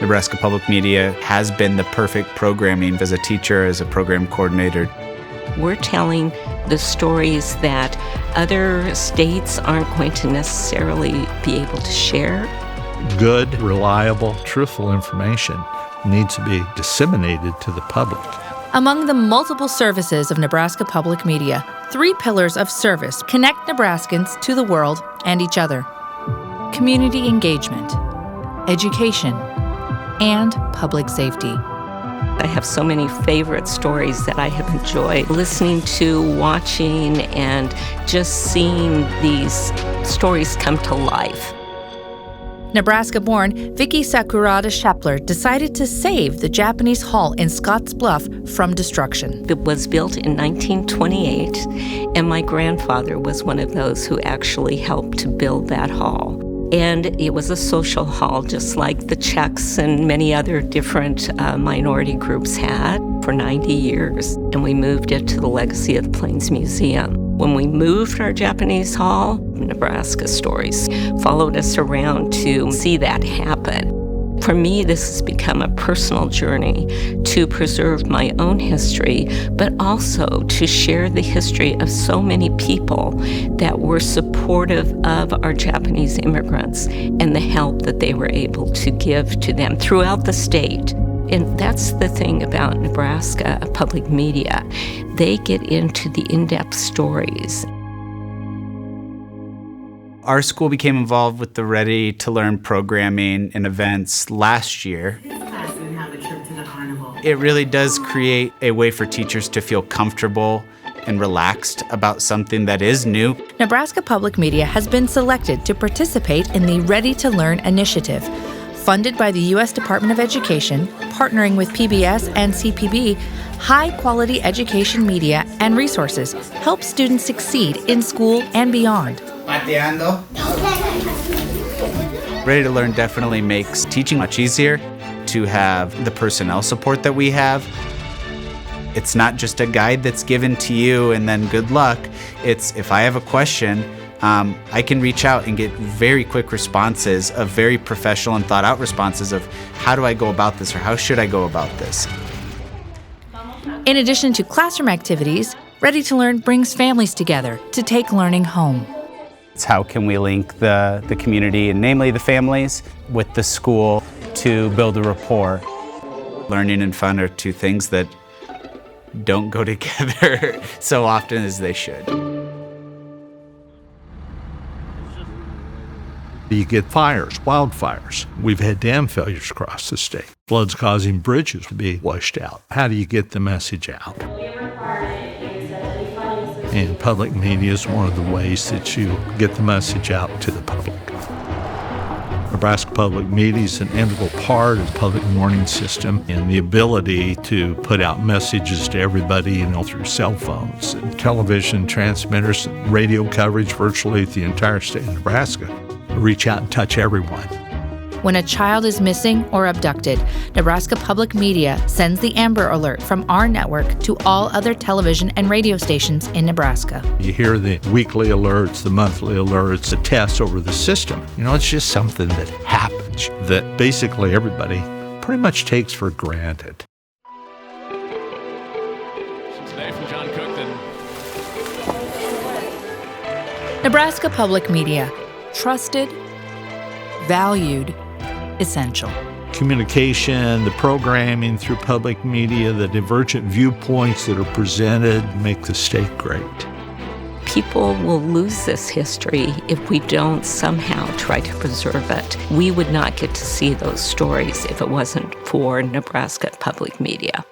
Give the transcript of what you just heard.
Nebraska Public Media has been the perfect programming as a teacher, as a program coordinator. We're telling the stories that other states aren't going to necessarily be able to share. Good, reliable, truthful information needs to be disseminated to the public. Among the multiple services of Nebraska Public Media, 3 pillars of service connect Nebraskans to the world and each other: community engagement, education, and public safety. I have so many favorite stories that I have enjoyed listening to, watching, and just seeing these stories come to life. Nebraska-born Vicky Sakurada Shepler decided to save the Japanese Hall in Scotts Bluff from destruction. It was built in 1928, and my grandfather was one of those who actually helped to build that hall. And it was a social hall, just like the Czechs and many other different minority groups had for 90 years. And we moved it to the Legacy of the Plains Museum. When we moved our Japanese hall, Nebraska Stories followed us around to see that happen. For me, this has become a personal journey to preserve my own history, but also to share the history of so many people that were supportive of our Japanese immigrants and the help that they were able to give to them throughout the state. And that's the thing about Nebraska Public Media. They get into the in-depth stories. Our school became involved with the Ready to Learn programming and events last year. It really does create a way for teachers to feel comfortable and relaxed about something that is new. Nebraska Public Media has been selected to participate in the Ready to Learn initiative. Funded by the U.S. Department of Education, partnering with PBS and CPB, high-quality education media and resources help students succeed in school and beyond. Ready to Learn definitely makes teaching much easier to have the personnel support that we have. It's not just a guide that's given to you and then good luck. It's if I have a question, I can reach out and get very quick responses of very professional and thought out responses of how do I go about this or how should I go about this. In addition to classroom activities, Ready to Learn brings families together to take learning home. It's how can we link the community, and namely the families, with the school to build a rapport. Learning and fun are two things that don't go together so often as they should. You get fires, wildfires. We've had dam failures across the state. Floods causing bridges to be washed out. How do you get the message out? And public media is one of the ways that you get the message out to the public. Nebraska Public Media is an integral part of the public warning system and the ability to put out messages to everybody, through cell phones and television transmitters, and radio coverage virtually the entire state of Nebraska. Reach out and touch everyone. When a child is missing or abducted, Nebraska Public Media sends the Amber Alert from our network to all other television and radio stations in Nebraska. You hear the weekly alerts, the monthly alerts, the tests over the system. It's just something that happens that basically everybody pretty much takes for granted. Today from John Cookton. Nebraska Public Media. Trusted, valued, essential. Communication, the programming through public media, the divergent viewpoints that are presented make the state great. People will lose this history if we don't somehow try to preserve it. We would not get to see those stories if it wasn't for Nebraska Public Media.